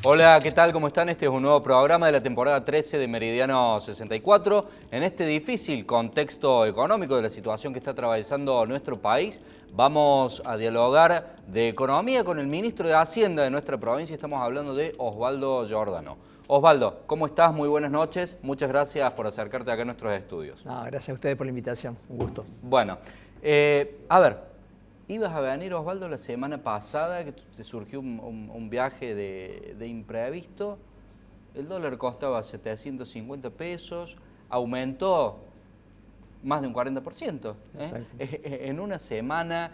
Hola, ¿qué tal? ¿Cómo están? Este es un nuevo programa de la temporada 13 de Meridiano 64. En este difícil contexto económico de la situación que está atravesando nuestro país, vamos a dialogar de economía con el ministro de Hacienda de nuestra provincia. Estamos hablando de Osvaldo Giordano. Osvaldo, ¿cómo estás? Muy buenas noches. Muchas gracias por acercarte acá a nuestros estudios. No, gracias a ustedes por la invitación. Un gusto. Bueno, a ver. Ibas a venir, Osvaldo, la semana pasada, que te surgió un viaje de imprevisto. El dólar costaba 750 pesos, aumentó más de un 40%, en una semana.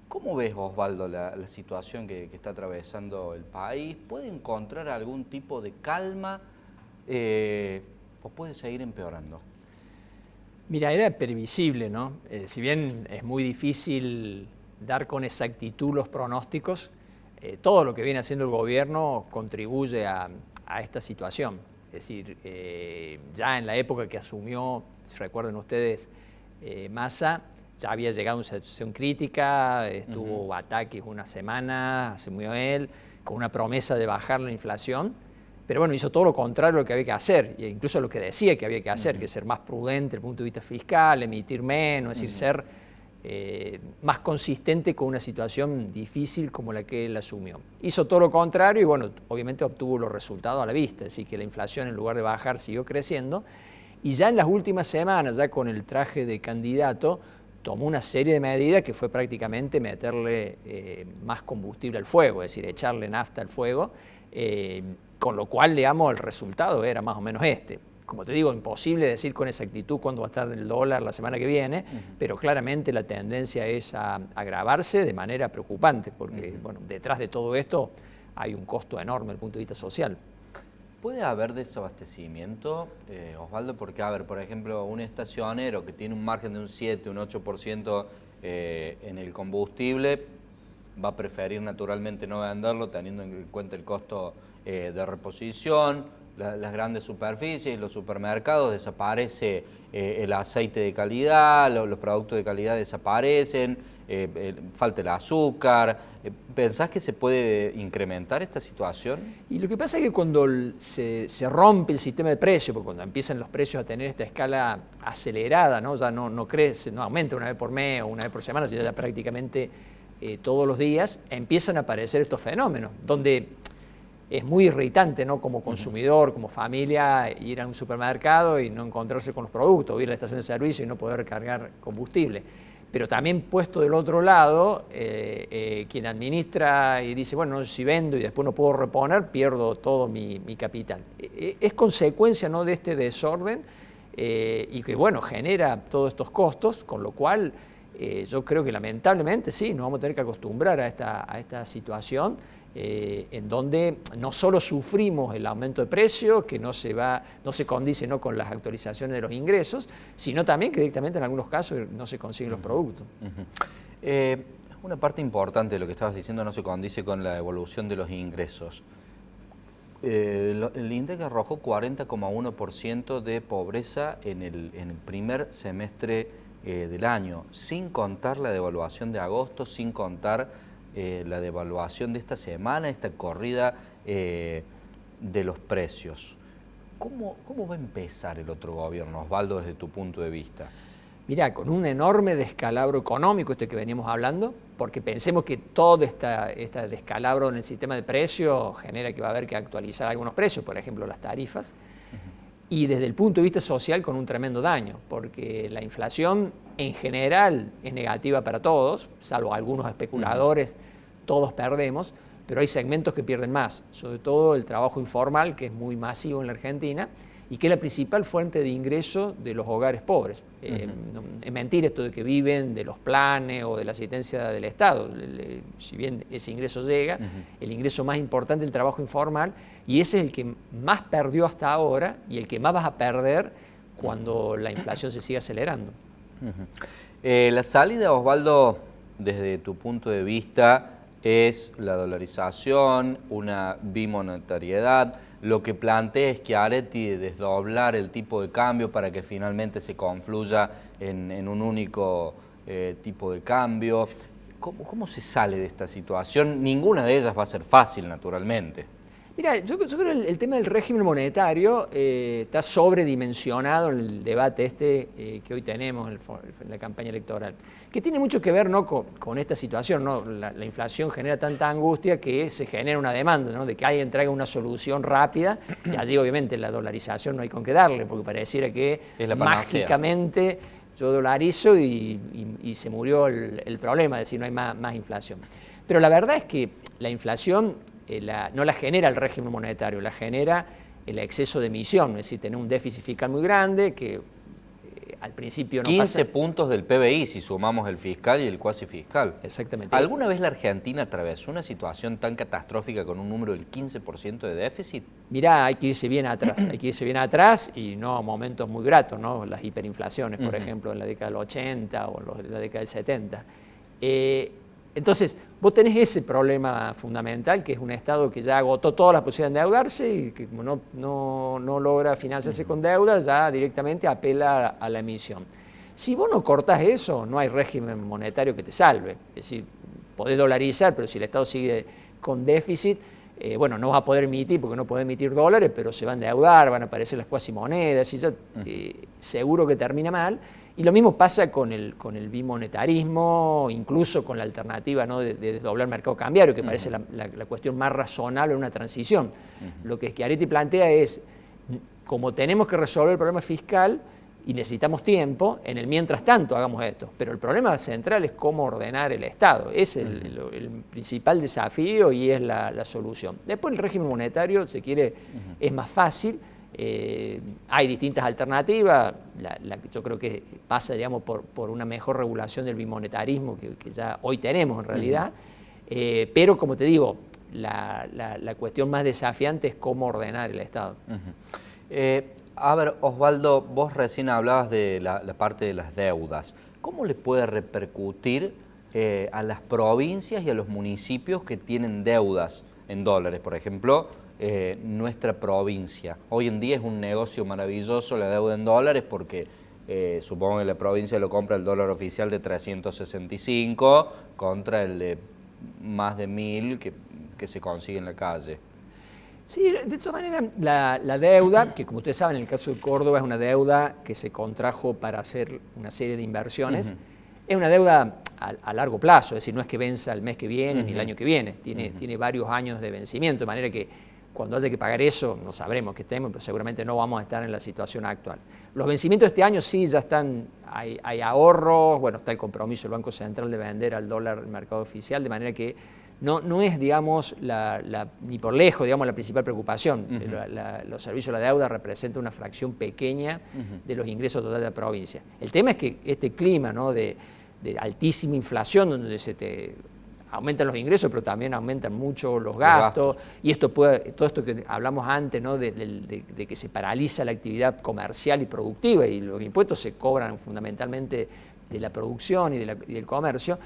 ¿Cómo ves, Osvaldo, la situación que está atravesando el país? ¿Puede encontrar algún tipo de calma o puede seguir empeorando? Mira, era previsible, ¿no? Si bien es muy difícil dar con exactitud los pronósticos, todo lo que viene haciendo el gobierno contribuye a esta situación. Es decir, ya en la época que asumió, si recuerdan ustedes, Massa, ya había llegado una situación crítica, tuvo ataques una semana, asumió él, con una promesa de bajar la inflación. Pero bueno, hizo todo lo contrario a lo que había que hacer, e incluso lo que decía que había que hacer, que ser más prudente desde el punto de vista fiscal, emitir menos, es decir, ser más consistente con una situación difícil como la que él asumió. Hizo todo lo contrario y bueno, obviamente obtuvo los resultados a la vista, es decir, que la inflación en lugar de bajar siguió creciendo y ya en las últimas semanas, ya con el traje de candidato, tomó una serie de medidas que fue prácticamente meterle más combustible al fuego, es decir, echarle nafta al fuego, con lo cual, digamos, el resultado era más o menos este. Como te digo, imposible decir con exactitud cuándo va a estar el dólar la semana que viene, pero claramente la tendencia es a agravarse de manera preocupante, porque bueno, detrás de todo esto hay un costo enorme desde el punto de vista social. ¿Puede haber desabastecimiento, Osvaldo? Porque, a ver, por ejemplo, un estacionero que tiene un margen de un 7, un 8% en el combustible, va a preferir naturalmente no venderlo teniendo en cuenta el costo de reposición. Las grandes superficies, los supermercados, desaparece el aceite de calidad, los productos de calidad desaparecen, falta el azúcar. ¿Pensás que se puede incrementar esta situación? Y lo que pasa es que cuando se rompe el sistema de precios, porque cuando empiezan los precios a tener esta escala acelerada, ¿no? Ya no crece, no aumenta una vez por mes o una vez por semana, sino ya prácticamente todos los días, empiezan a aparecer estos fenómenos, donde es muy irritante, ¿no? Como consumidor, como familia, ir a un supermercado y no encontrarse con los productos, ir a la estación de servicio y no poder recargar combustible. Pero también puesto del otro lado, quien administra y dice, bueno, si vendo y después no puedo reponer, pierdo todo mi capital. Es consecuencia, ¿no?, de este desorden y que, bueno, genera todos estos costos, con lo cual yo creo que lamentablemente sí, nos vamos a tener que acostumbrar a esta situación en donde no solo sufrimos el aumento de precios, que no se condice, ¿no?, con las actualizaciones de los ingresos, sino también que directamente en algunos casos no se consiguen los productos. Una parte importante de lo que estabas diciendo no se condice con la evolución de los ingresos. El INDEC arrojó 40,1% de pobreza en el primer semestre del año, sin contar la devaluación de agosto, sin contar la devaluación de esta semana, esta corrida de los precios. ¿Cómo va a empezar el otro gobierno, Osvaldo, desde tu punto de vista? Mirá, con un enorme descalabro económico, este que veníamos hablando, porque pensemos que todo este descalabro en el sistema de precios genera que va a haber que actualizar algunos precios, por ejemplo las tarifas, y desde el punto de vista social con un tremendo daño, porque la inflación en general es negativa para todos, salvo algunos especuladores, todos perdemos, pero hay segmentos que pierden más, sobre todo el trabajo informal, que es muy masivo en la Argentina, y que es la principal fuente de ingreso de los hogares pobres. Es mentira esto de que viven de los planes o de la asistencia del Estado. Si bien ese ingreso llega, el ingreso más importante es el trabajo informal, y ese es el que más perdió hasta ahora y el que más vas a perder cuando la inflación se siga acelerando. La salida, Osvaldo, desde tu punto de vista, es la dolarización, una bimonetariedad. Lo que plantea es que Areti desdoblar el tipo de cambio para que finalmente se confluya en un único tipo de cambio. ¿Cómo se sale de esta situación? Ninguna de ellas va a ser fácil, naturalmente. Mira, yo creo que el tema del régimen monetario está sobredimensionado en el debate que hoy tenemos en la campaña electoral, que tiene mucho que ver, ¿no?, con esta situación, ¿no? La inflación genera tanta angustia que se genera una demanda, ¿no?, de que alguien traiga una solución rápida, y allí obviamente la dolarización no hay con qué darle, porque pareciera que mágicamente yo dolarizo y se murió el problema, es decir, no hay más inflación. Pero la verdad es que la inflación no la genera el régimen monetario, la genera el exceso de emisión, es decir, tener un déficit fiscal muy grande que al principio no 15 puntos del PBI si sumamos el fiscal y el cuasi fiscal. Exactamente. ¿Alguna vez la Argentina atravesó una situación tan catastrófica con un número del 15% de déficit? Mirá, hay que irse bien atrás, y no a momentos muy gratos, ¿no? Las hiperinflaciones, por ejemplo, en la década del 80 o en la década del 70. Entonces, vos tenés ese problema fundamental, que es un Estado que ya agotó todas las posibilidades de endeudarse y que como no logra financiarse con deuda, ya directamente apela a la emisión. Si vos no cortás eso, no hay régimen monetario que te salve. Es decir, podés dolarizar, pero si el Estado sigue con déficit, bueno, no vas a poder emitir porque no podés emitir dólares, pero se van a endeudar, van a aparecer las cuasimonedas y ya seguro que termina mal. Y lo mismo pasa con el bimonetarismo, incluso con la alternativa, ¿no?, de desdoblar el mercado cambiario, que parece la cuestión más razonable en una transición. Lo que Schiaretti plantea es, como tenemos que resolver el problema fiscal y necesitamos tiempo, en el mientras tanto hagamos esto. Pero el problema central es cómo ordenar el Estado. Es el principal desafío y es la solución. Después el régimen monetario, si quiere, es más fácil. Hay distintas alternativas, yo creo que pasa, digamos, por una mejor regulación del bimonetarismo que ya hoy tenemos en realidad, pero como te digo, la cuestión más desafiante es cómo ordenar el Estado. A ver, Osvaldo, vos recién hablabas de la parte de las deudas. ¿Cómo le puede repercutir a las provincias y a los municipios que tienen deudas en dólares? Por ejemplo, nuestra provincia. Hoy en día es un negocio maravilloso la deuda en dólares porque supongo que la provincia lo compra el dólar oficial de 365 contra el de más de 1000 que se consigue en la calle. Sí, de todas maneras, la deuda, que como ustedes saben, en el caso de Córdoba es una deuda que se contrajo para hacer una serie de inversiones, es una deuda a largo plazo, es decir, no es que venza el mes que viene ni el año que viene, tiene varios años de vencimiento, de manera que cuando haya que pagar eso, no sabremos que estemos, pero seguramente no vamos a estar en la situación actual. Los vencimientos de este año sí ya están, hay ahorros, bueno, está el compromiso del Banco Central de vender al dólar el mercado oficial, de manera que no es, digamos, ni por lejos, digamos, la principal preocupación. Los servicios de la deuda representan una fracción pequeña de los ingresos totales de la provincia. El tema es que este clima, ¿no?, de altísima inflación, donde aumentan los ingresos, pero también aumentan mucho los gastos. Y todo esto que hablamos antes, ¿no?, de que se paraliza la actividad comercial y productiva, y los impuestos se cobran fundamentalmente de la producción y del comercio.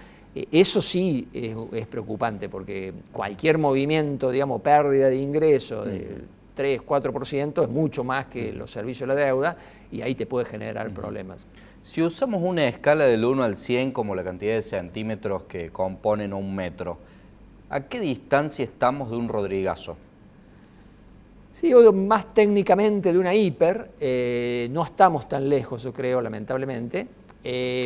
Eso sí es preocupante, porque cualquier movimiento, digamos, pérdida de ingresos de 3, 4% es mucho más que los servicios de la deuda, y ahí te puede generar problemas. Si usamos una escala del 1 al 100 como la cantidad de centímetros que componen un metro, ¿a qué distancia estamos de un Rodrigazo? Sí, o más técnicamente de una hiper, no estamos tan lejos, yo creo, lamentablemente.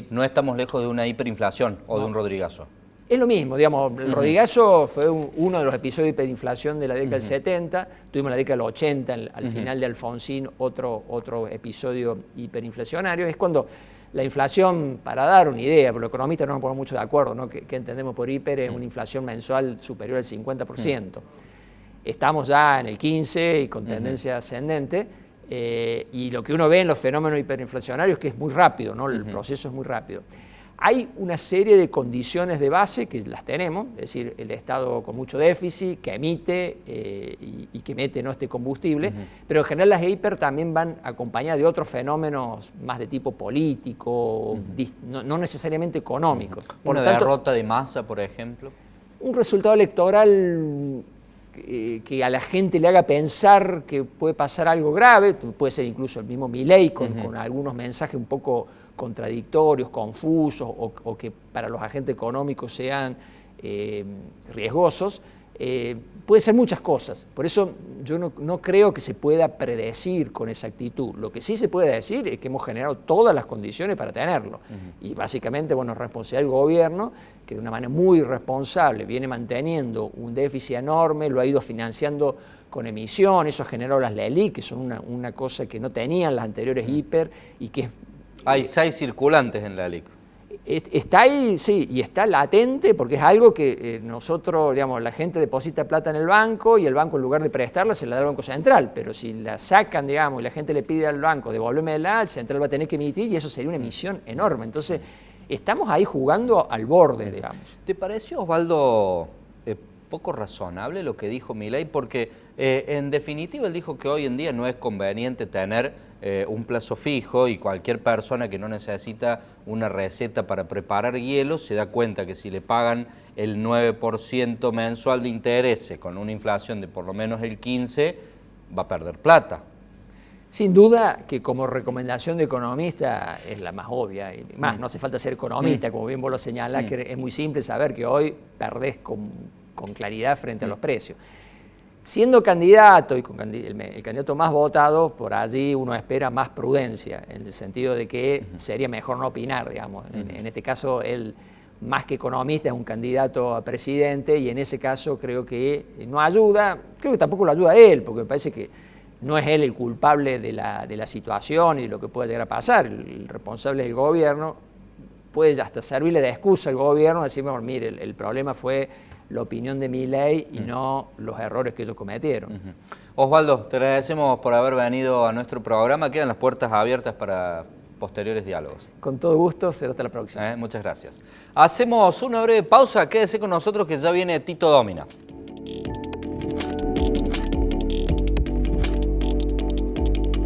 No estamos lejos de una hiperinflación o de un Rodrigazo. Es lo mismo, digamos, el Rodrigazo fue uno de los episodios de hiperinflación de la década del 70, tuvimos la década del 80, al final de Alfonsín, otro episodio hiperinflacionario. Es cuando la inflación, para dar una idea, porque los economistas no nos ponemos mucho de acuerdo, ¿no?, ¿Qué entendemos por hiper? Es una inflación mensual superior al 50%. Estamos ya en el 15% y con tendencia ascendente, y lo que uno ve en los fenómenos hiperinflacionarios es que es muy rápido, ¿no? El proceso es muy rápido. Hay una serie de condiciones de base que las tenemos, es decir, el Estado con mucho déficit, que emite y que mete, ¿no?, este combustible, pero en general las hiper también van acompañadas de otros fenómenos más de tipo político, no necesariamente económicos. Una derrota de masa, por ejemplo. Un resultado electoral que a la gente le haga pensar que puede pasar algo grave, puede ser incluso el mismo Milei con algunos mensajes un poco contradictorios, confusos o que para los agentes económicos sean riesgosos, puede ser muchas cosas. Por eso yo no creo que se pueda predecir con exactitud. Lo que sí se puede decir es que hemos generado todas las condiciones para tenerlo. Y básicamente, bueno, es responsabilidad del gobierno, que de una manera muy responsable viene manteniendo un déficit enorme, lo ha ido financiando con emisión, eso ha generado las LELIQ, que son una cosa que no tenían las anteriores hiper y que... Hay 6 circulantes en la LELIQ. Está ahí, sí, y está latente porque es algo que nosotros, digamos, la gente deposita plata en el banco y el banco en lugar de prestarla se la da al Banco Central, pero si la sacan, digamos, y la gente le pide al banco devuélvemela, el Central va a tener que emitir y eso sería una emisión enorme. Entonces, estamos ahí jugando al borde, digamos. ¿Te pareció, Osvaldo, poco razonable lo que dijo Milei? Porque en definitiva él dijo que hoy en día no es conveniente tener un plazo fijo y cualquier persona que no necesita una receta para preparar hielo se da cuenta que si le pagan el 9% mensual de intereses con una inflación de por lo menos el 15%, va a perder plata. Sin duda que como recomendación de economista es la más obvia, y más, no hace falta ser economista, como bien vos lo señalás, que es muy simple saber que hoy perdés con claridad frente a los precios. Siendo candidato y con el candidato más votado, por allí uno espera más prudencia, en el sentido de que sería mejor no opinar, digamos. En este caso, él, más que economista, es un candidato a presidente y en ese caso creo que no ayuda, creo que tampoco lo ayuda a él, porque me parece que no es él el culpable de la situación y de lo que puede llegar a pasar, el responsable es el gobierno, puede hasta servirle de excusa al gobierno, decir, bueno, mire, el problema fue la opinión de Milei y no los errores que ellos cometieron. Osvaldo, te agradecemos por haber venido a nuestro programa. Quedan las puertas abiertas para posteriores diálogos. Con todo gusto, será hasta la próxima. Muchas gracias. Hacemos una breve pausa, quédese con nosotros que ya viene Tito Domina.